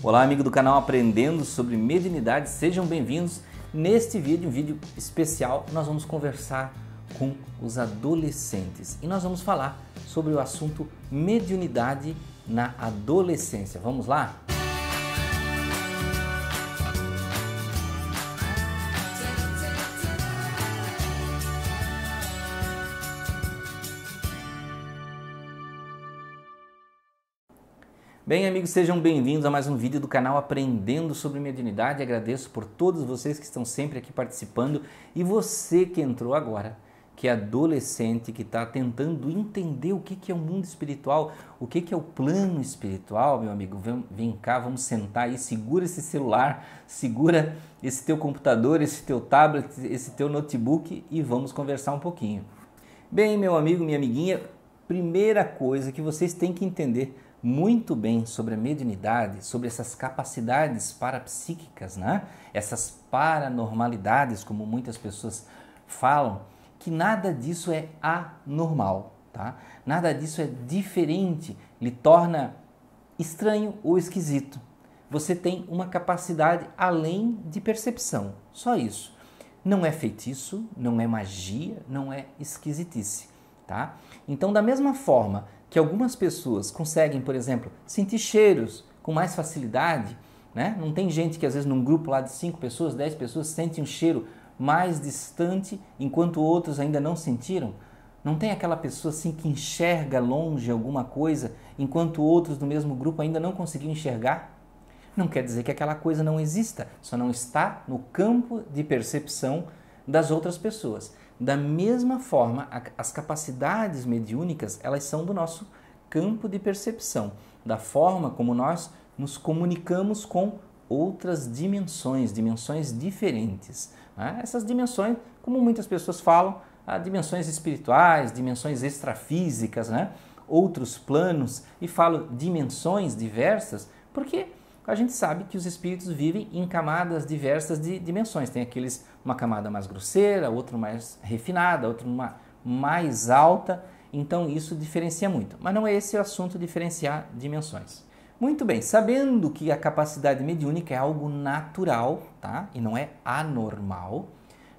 Olá, amigo do canal Aprendendo sobre Mediunidade, sejam bem-vindos. Neste vídeo, um vídeo especial, nós vamos conversar com os adolescentes e nós vamos falar sobre o assunto mediunidade na adolescência. Vamos lá? Bem, amigos, sejam bem-vindos a mais um vídeo do canal Aprendendo sobre Mediunidade. Agradeço por todos vocês que estão sempre aqui participando e você que entrou agora, que é adolescente, que está tentando entender o que é o mundo espiritual, o que é o plano espiritual, meu amigo. Vem cá, vamos sentar aí, segura esse celular, segura esse teu computador, esse teu tablet, esse teu notebook e vamos conversar um pouquinho. Bem, meu amigo, minha amiguinha, primeira coisa que vocês têm que entender muito bem sobre a mediunidade, sobre essas capacidades parapsíquicas, né? Essas paranormalidades, como muitas pessoas falam, que nada disso é anormal, tá? Nada disso é diferente, lhe torna estranho ou esquisito. Você tem uma capacidade além de percepção, só isso. Não é feitiço, não é magia, não é esquisitice, tá? Então, da mesma forma que algumas pessoas conseguem, por exemplo, sentir cheiros com mais facilidade, né? Não tem gente que às vezes num grupo lá de 5 pessoas, 10 pessoas sentem um cheiro mais distante, enquanto outros ainda não sentiram? Não tem aquela pessoa assim que enxerga longe alguma coisa, enquanto outros do mesmo grupo ainda não conseguiram enxergar? Não quer dizer que aquela coisa não exista, só não está no campo de percepção das outras pessoas. Da mesma forma, as capacidades mediúnicas, elas são do nosso campo de percepção, da forma como nós nos comunicamos com outras dimensões, dimensões diferentes, né? Essas dimensões, como muitas pessoas falam, dimensões espirituais, dimensões extrafísicas, né? Outros planos, e falo dimensões diversas, porque a gente sabe que os espíritos vivem em camadas diversas de dimensões. Tem uma camada mais grosseira, outra mais refinada, outra mais alta. Então isso diferencia muito. Mas não é esse o assunto, diferenciar dimensões. Muito bem, sabendo que a capacidade mediúnica é algo natural, tá? E não é anormal,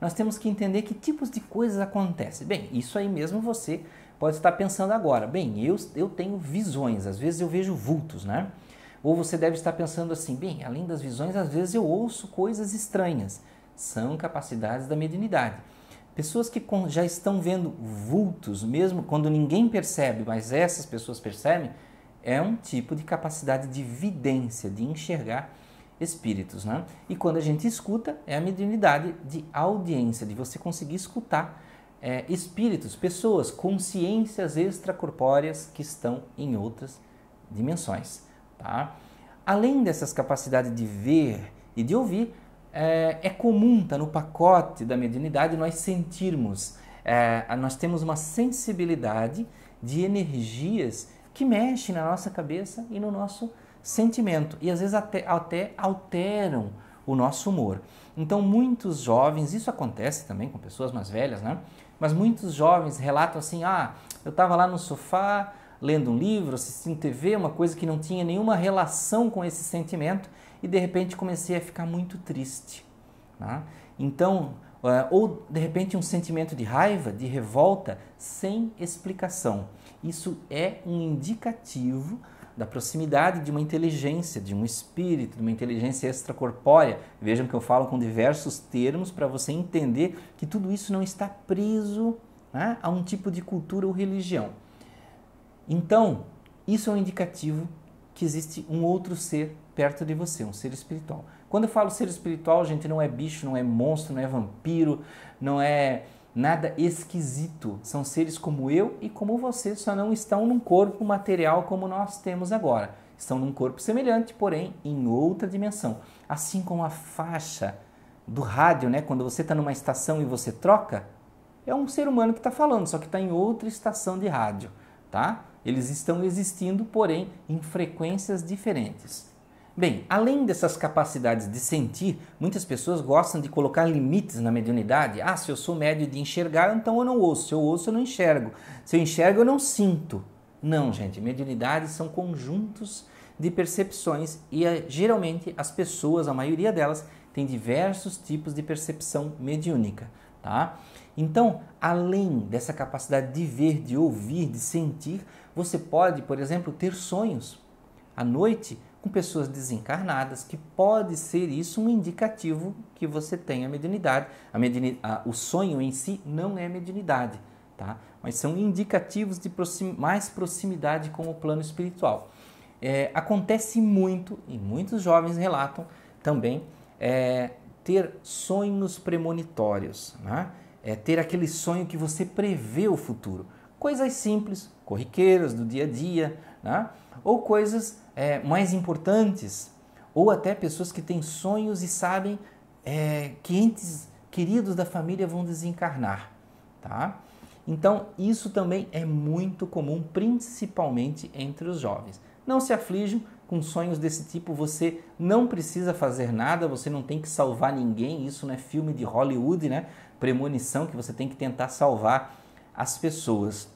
nós temos que entender que tipos de coisas acontecem. Bem, isso aí mesmo você pode estar pensando agora. Bem, eu tenho visões, às vezes eu vejo vultos, né? Ou você deve estar pensando assim, bem, além das visões, às vezes eu ouço coisas estranhas. São capacidades da mediunidade. Pessoas que já estão vendo vultos, mesmo quando ninguém percebe, mas essas pessoas percebem, é um tipo de capacidade de vidência, de enxergar espíritos, né? E quando a gente escuta, é a mediunidade de audiência, de você conseguir escutar espíritos, pessoas, consciências extracorpóreas que estão em outras dimensões. Tá? Além dessas capacidades de ver e de ouvir, é comum, está no pacote da mediunidade, nós sentirmos, nós temos uma sensibilidade de energias que mexem na nossa cabeça e no nosso sentimento e às vezes até alteram o nosso humor. Então muitos jovens, isso acontece também com pessoas mais velhas, né? Mas muitos jovens relatam assim, eu estava lá no sofá, lendo um livro, assistindo TV, uma coisa que não tinha nenhuma relação com esse sentimento e de repente comecei a ficar muito triste. Tá? Então, ou de repente um sentimento de raiva, de revolta, sem explicação. Isso é um indicativo da proximidade de uma inteligência, de um espírito, de uma inteligência extracorpórea. Vejam que eu falo com diversos termos para você entender que tudo isso não está preso, né, a um tipo de cultura ou religião. Então, isso é um indicativo que existe um outro ser perto de você, um ser espiritual. Quando eu falo ser espiritual, gente, não é bicho, não é monstro, não é vampiro, não é nada esquisito. São seres como eu e como você, só não estão num corpo material como nós temos agora. Estão num corpo semelhante, porém em outra dimensão. Assim como a faixa do rádio, né? Quando você está numa estação e você troca, é um ser humano que está falando, só que está em outra estação de rádio, tá? Eles estão existindo, porém, em frequências diferentes. Bem, além dessas capacidades de sentir, muitas pessoas gostam de colocar limites na mediunidade. Se eu sou médio de enxergar, então eu não ouço. Se eu ouço, eu não enxergo. Se eu enxergo, eu não sinto. Não, gente, mediunidade são conjuntos de percepções e geralmente as pessoas, a maioria delas, tem diversos tipos de percepção mediúnica, tá? Então, além dessa capacidade de ver, de ouvir, de sentir, você pode, por exemplo, ter sonhos à noite com pessoas desencarnadas, que pode ser isso um indicativo que você tem a mediunidade. O sonho em si não é mediunidade, tá? Mas são indicativos de mais proximidade com o plano espiritual. Acontece muito, e muitos jovens relatam também, ter sonhos premonitórios, né? Ter aquele sonho que você prevê o futuro. Coisas simples, corriqueiras do dia a dia, né? Ou coisas mais importantes, ou até pessoas que têm sonhos e sabem que entes queridos da família vão desencarnar, tá? Então, isso também é muito comum, principalmente entre os jovens. Não se aflijam com sonhos desse tipo, você não precisa fazer nada, você não tem que salvar ninguém, isso não é filme de Hollywood, né? Premonição, que você tem que tentar salvar as pessoas.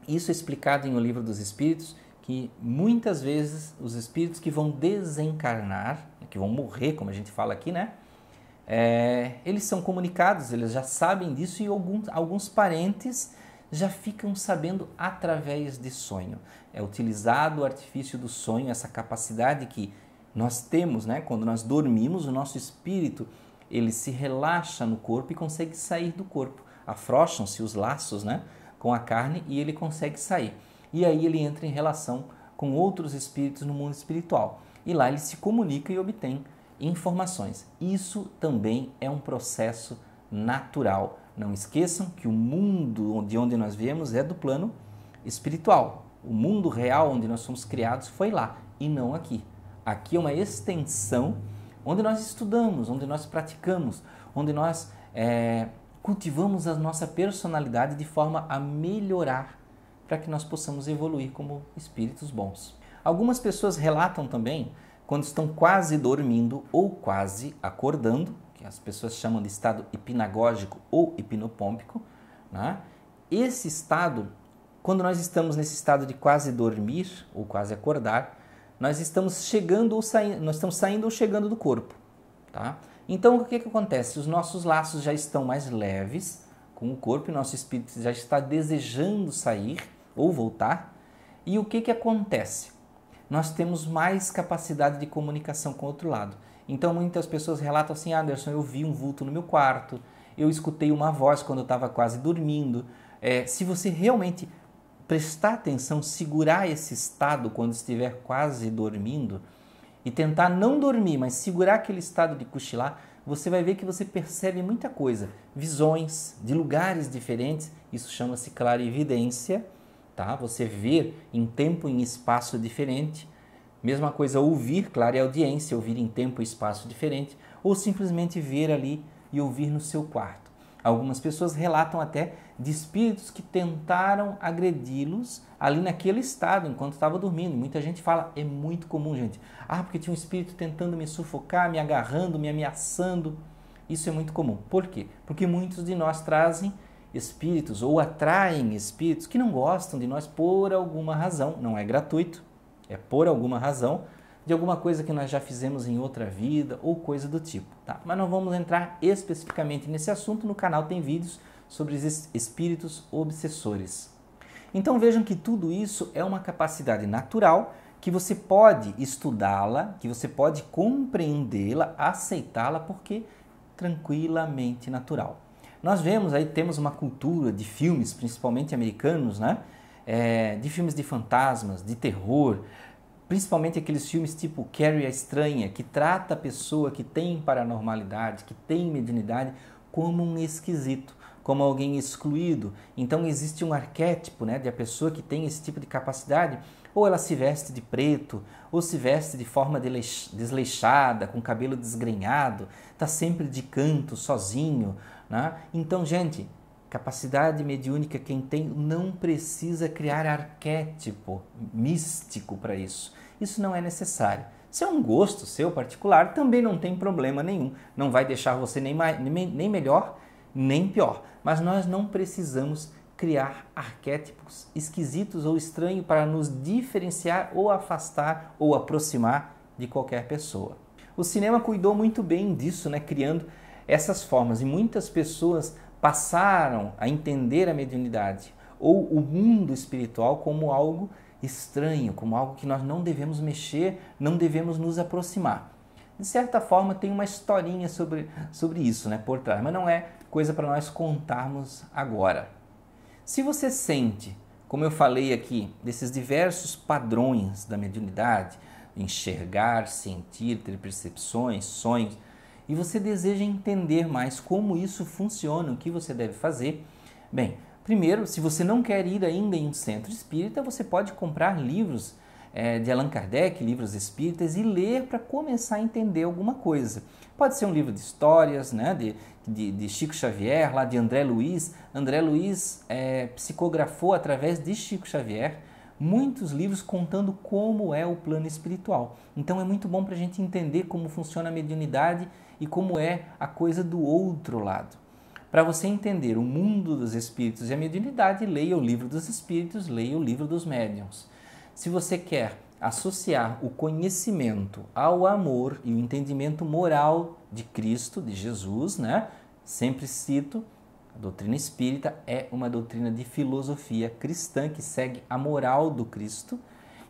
Isso é explicado em O Livro dos Espíritos, que muitas vezes os espíritos que vão desencarnar, que vão morrer, como a gente fala aqui, né? Eles são comunicados, eles já sabem disso e alguns parentes já ficam sabendo através de sonho. É utilizado o artifício do sonho, essa capacidade que nós temos, né? Quando nós dormimos, o nosso espírito ele se relaxa no corpo e consegue sair do corpo. Afrouxam-se os laços, né? Com a carne e ele consegue sair. E aí ele entra em relação com outros espíritos no mundo espiritual. E lá ele se comunica e obtém informações. Isso também é um processo natural. Não esqueçam que o mundo de onde nós viemos é do plano espiritual. O mundo real onde nós somos criados foi lá e não aqui. Aqui é uma extensão onde nós estudamos, onde nós praticamos, onde nós cultivamos a nossa personalidade de forma a melhorar para que nós possamos evoluir como espíritos bons. Algumas pessoas relatam também quando estão quase dormindo ou quase acordando, que as pessoas chamam de estado hipnagógico ou hipnopômpico, né? Esse estado, quando nós estamos nesse estado de quase dormir ou quase acordar, nós estamos chegando ou saindo, nós estamos saindo ou chegando do corpo, tá? Então o que acontece? Os nossos laços já estão mais leves com o corpo e nosso espírito já está desejando sair ou voltar. E o que acontece? Nós temos mais capacidade de comunicação com o outro lado. Então muitas pessoas relatam assim: Anderson, eu vi um vulto no meu quarto, eu escutei uma voz quando eu estava quase dormindo. Se você realmente prestar atenção, segurar esse estado quando estiver quase dormindo e tentar não dormir, mas segurar aquele estado de cochilar, você vai ver que você percebe muita coisa, visões de lugares diferentes, isso chama-se clarividência, tá? Você vê em tempo e em espaço diferente. Mesma coisa ouvir, clareaudiência, ouvir em tempo e espaço diferente, ou simplesmente ver ali e ouvir no seu quarto. Algumas pessoas relatam até de espíritos que tentaram agredi-los ali naquele estado, enquanto estava dormindo. Muita gente fala, é muito comum, gente. Porque tinha um espírito tentando me sufocar, me agarrando, me ameaçando. Isso é muito comum. Por quê? Porque muitos de nós trazem espíritos ou atraem espíritos que não gostam de nós por alguma razão. Não é gratuito, é por alguma razão, de alguma coisa que nós já fizemos em outra vida ou coisa do tipo, tá? Mas não vamos entrar especificamente nesse assunto. No canal tem vídeos sobre os espíritos obsessores. Então vejam que tudo isso é uma capacidade natural que você pode estudá-la, que você pode compreendê-la, aceitá-la, porque tranquilamente natural. Nós vemos aí, temos uma cultura de filmes, principalmente americanos, né? De filmes de fantasmas, de terror, principalmente aqueles filmes tipo Carrie a Estranha, que trata a pessoa que tem paranormalidade, que tem mediunidade, como um esquisito, como alguém excluído. Então existe um arquétipo, né, de a pessoa que tem esse tipo de capacidade, ou ela se veste de preto, ou se veste de forma desleixada, com cabelo desgrenhado, está sempre de canto, sozinho, né? Então, gente, capacidade mediúnica quem tem não precisa criar arquétipo místico para isso. Isso não é necessário. Se é um gosto seu particular, também não tem problema nenhum. Não vai deixar você nem melhor, nem pior. Mas nós não precisamos criar arquétipos esquisitos ou estranhos para nos diferenciar ou afastar ou aproximar de qualquer pessoa. O cinema cuidou muito bem disso, né? Criando essas formas, e muitas pessoas passaram a entender a mediunidade ou o mundo espiritual como algo estranho, como algo que nós não devemos mexer, não devemos nos aproximar. De certa forma tem uma historinha sobre isso, né, por trás, mas não é coisa para nós contarmos agora. Se você sente, como eu falei aqui, desses diversos padrões da mediunidade, enxergar, sentir, ter percepções, sonhos, e você deseja entender mais como isso funciona, o que você deve fazer, bem, primeiro, se você não quer ir ainda em um centro espírita, você pode comprar livros de Allan Kardec, livros espíritas, e ler para começar a entender alguma coisa. Pode ser um livro de histórias, né, de Chico Xavier, lá de André Luiz. André Luiz psicografou através de Chico Xavier muitos livros contando como é o plano espiritual. Então é muito bom para a gente entender como funciona a mediunidade e como é a coisa do outro lado. Para você entender o mundo dos espíritos e a mediunidade, leia o livro dos espíritos, leia o livro dos médiuns. Se você quer associar o conhecimento ao amor e o entendimento moral de Cristo, de Jesus, né? Sempre cito, a doutrina espírita é uma doutrina de filosofia cristã que segue a moral do Cristo.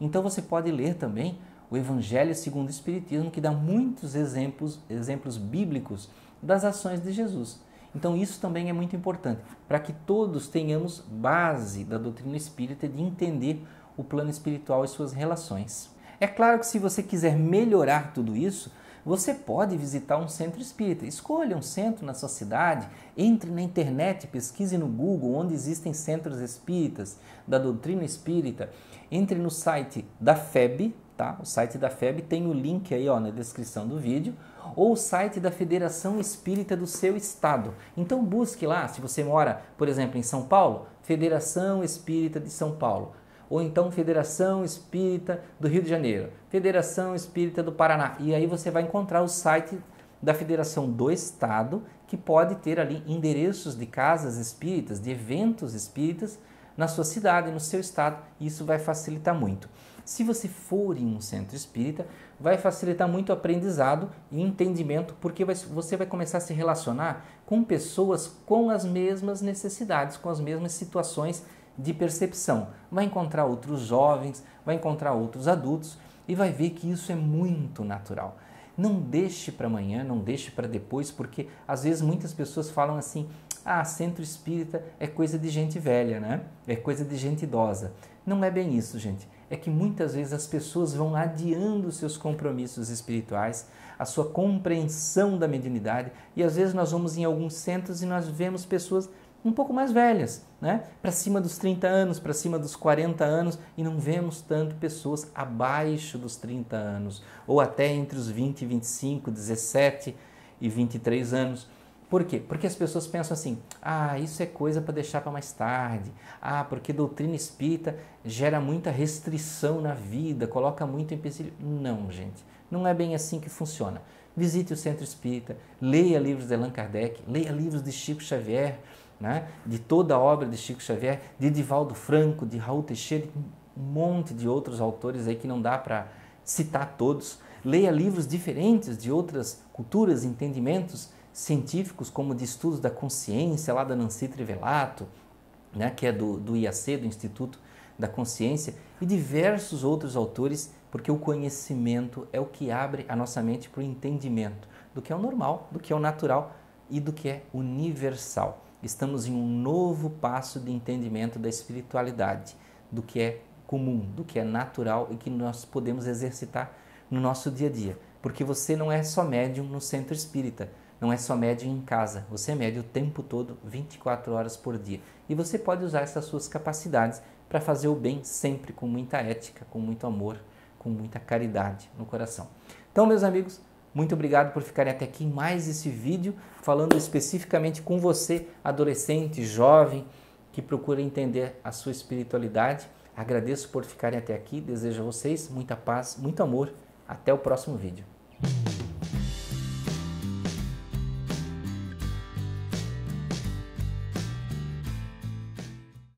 Então você pode ler também o Evangelho segundo o Espiritismo, que dá muitos exemplos bíblicos das ações de Jesus. Então isso também é muito importante, para que todos tenhamos base da doutrina espírita de entender o plano espiritual e suas relações. É claro que se você quiser melhorar tudo isso, você pode visitar um centro espírita. Escolha um centro na sua cidade, entre na internet, pesquise no Google onde existem centros espíritas, da doutrina espírita. Entre no site da FEB, tá? O site da FEB tem o link aí, ó, na descrição do vídeo, ou o site da Federação Espírita do seu estado. Então busque lá, se você mora, por exemplo, em São Paulo, Federação Espírita de São Paulo. Ou então Federação Espírita do Rio de Janeiro, Federação Espírita do Paraná. E aí você vai encontrar o site da Federação do Estado, que pode ter ali endereços de casas espíritas, de eventos espíritas na sua cidade, no seu estado. E isso vai facilitar muito. Se você for em um centro espírita, vai facilitar muito o aprendizado e entendimento, porque você vai começar a se relacionar com pessoas com as mesmas necessidades, com as mesmas situações de percepção. Vai encontrar outros jovens, vai encontrar outros adultos e vai ver que isso é muito natural. Não deixe para amanhã, não deixe para depois, porque às vezes muitas pessoas falam assim: ah, centro espírita é coisa de gente velha, né? É coisa de gente idosa. Não é bem isso, gente. É que muitas vezes as pessoas vão adiando seus compromissos espirituais, a sua compreensão da mediunidade, e às vezes nós vamos em alguns centros e nós vemos pessoas um pouco mais velhas, né? Para cima dos 30 anos, para cima dos 40 anos, e não vemos tanto pessoas abaixo dos 30 anos, ou até entre os 20 e 25, 17 e 23 anos. Por quê? Porque as pessoas pensam assim: ah, isso é coisa para deixar para mais tarde, ah, porque doutrina espírita gera muita restrição na vida, coloca muito empecilho. Não, gente, não é bem assim que funciona. Visite o centro espírita, leia livros de Allan Kardec, leia livros de Chico Xavier, né? De toda a obra de Chico Xavier, de Divaldo Franco, de Raul Teixeira, um monte de outros autores aí que não dá para citar todos. Leia livros diferentes de outras culturas, entendimentos científicos, como de estudos da consciência, lá da Nancy Trivelato, né? Que é do IAC, do Instituto da Consciência, e diversos outros autores, porque o conhecimento é o que abre a nossa mente para o entendimento do que é o normal, do que é o natural e do que é universal. Estamos em um novo passo de entendimento da espiritualidade, do que é comum, do que é natural e que nós podemos exercitar no nosso dia a dia. Porque você não é só médium no centro espírita, não é só médium em casa, você é médium o tempo todo, 24 horas por dia. E você pode usar essas suas capacidades para fazer o bem sempre com muita ética, com muito amor, com muita caridade no coração. Então, meus amigos, muito obrigado por ficarem até aqui em mais esse vídeo, falando especificamente com você, adolescente, jovem, que procura entender a sua espiritualidade. Agradeço por ficarem até aqui, desejo a vocês muita paz, muito amor. Até o próximo vídeo.